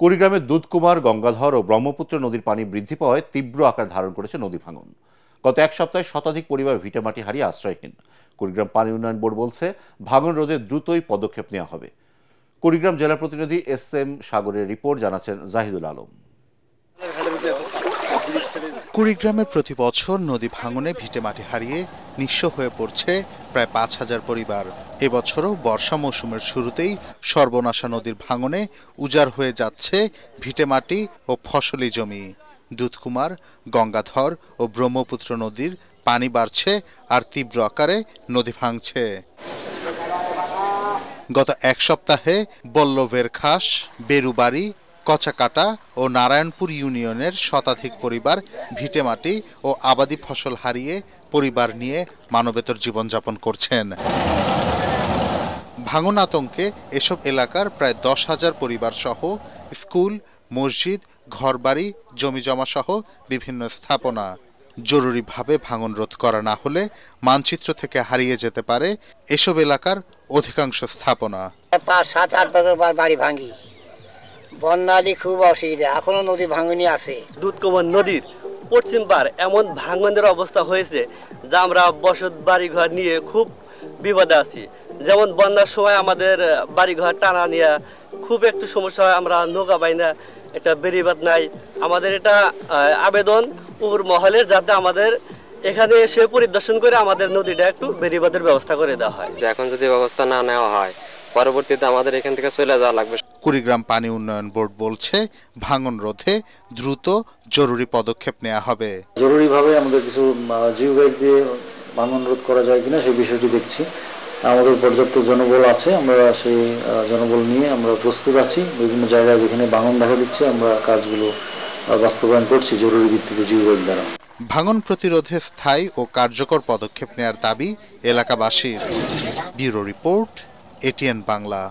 কুড়িগ্রামের দুধকুমার, গঙ্গাধর ও ব্রহ্মপুত্র নদীর পানি বৃদ্ধি পাওয়ায় তীব্র আকার ধারণ করেছে নদী ভাঙন। গত এক সপ্তাহে শতাধিক পরিবার ভিটেমাটি হারিয়ে আশ্রয়হীন। কুড়িগ্রাম পানি উন্নয়ন বোর্ড বলছে, ভাঙন রোধে দ্রুতই পদক্ষেপ নেওয়া হবে। কুড়িগ্রাম জেলা প্রতিনিধি এস.এম. সাগরের রিপোর্ট জানাচ্ছেন জাহিদুল আলম। কুড়িগ্রামে প্রতি বছর নদী ভাঙনে ভিটেমাটি হারিয়ে নিঃস্ব হয়ে পড়ছে প্রায় ৫,০০০ পরিবার। এবছরও বর্ষা মৌসুমের শুরুতেই সর্বনাশা নদীর ভাঙনে উজাড় হয়ে যাচ্ছে ভিটেমাটি ও ফসলি জমি। দুধকুমার, গঙ্গাধর ও ব্রহ্মপুত্র নদীর পানি বাড়ছে আর তীব্র আকারে নদী ভাঙছে। গত এক সপ্তাহে বল্লভের খাস, বেরুবাড়ি, কচাকাটা ও নারায়ণপুর ইউনিয়নের শতাধিক পরিবার ভিটেমাটি ও আবাদি ফসল হারিয়ে পরিবার নিয়ে মানবেতর জীবনযাপন করছেন। ভাঙন আতঙ্কে এসব এলাকার প্রায় ১০,০০০ পরিবার সহ স্কুল, মসজিদ, ঘরবাড়ি, জমিজমা সহ বিভিন্ন স্থাপনা। জরুরিভাবে ভাঙন রোধ করা না হলে মানচিত্র থেকে হারিয়ে যেতে পারে এসব এলাকার অধিকাংশ স্থাপনা। ৫-৭-৮ বছর বাড়ি ভাঙি, বন্যাদি খুব অসুবিধা, এখনো নদী ভাঙনি আছে। দুধকুমার নদীর পশ্চিম পার এমন ভাঙনের অবস্থা হয়েছে যা আমরা বসত বাড়িঘর নিয়ে খুব বিপদে আছি। যেমন বন্যার সময় আমাদের বাড়িঘর টানা নিয়ে খুব একটু সমস্যা হয়, আমরা নৌকা পাই না, এটা বেরিবাদ নাই। আমাদের এটা আবেদন উপর মহলের, যাতে আমাদের এখানে এসে পরিদর্শন করে আমাদের নদীটা একটু বেরিবাদের ব্যবস্থা করে দেওয়া হয়। এখন যদি ব্যবস্থা না নেওয়া হয়, পরবর্তীতে আমাদের এখান থেকে চলে যাওয়া লাগবে। কুড়িগ্রাম পানি উন্নয়ন বোর্ড বলছে, ভাঙন রোধে দ্রুত জরুরি পদক্ষেপ নেওয়া হবে। জরুরিভাবে আমাদের কিছু জিও গাইড দিয়ে ভাঙন রোধ করা যায় কিনা সেই বিষয়টি দেখছি। আমাদের পর্যাপ্ত জনবল আছে, আমরা সেই জনবল নিয়ে আমরা প্রস্তুত আছি। বিভিন্ন জায়গায় যেখানে ভাঙন দেখা দিচ্ছে আমরা কাজগুলো বাস্তবায়ন করছি জরুরি ভিত্তিতে জিও গাইড দ্বারা। ভাঙন প্রতিরোধে স্থায়ী ও কার্যকর পদক্ষেপ নেওয়ার দাবি এলাকাবাসীর। Bureau report, ATN Bangla.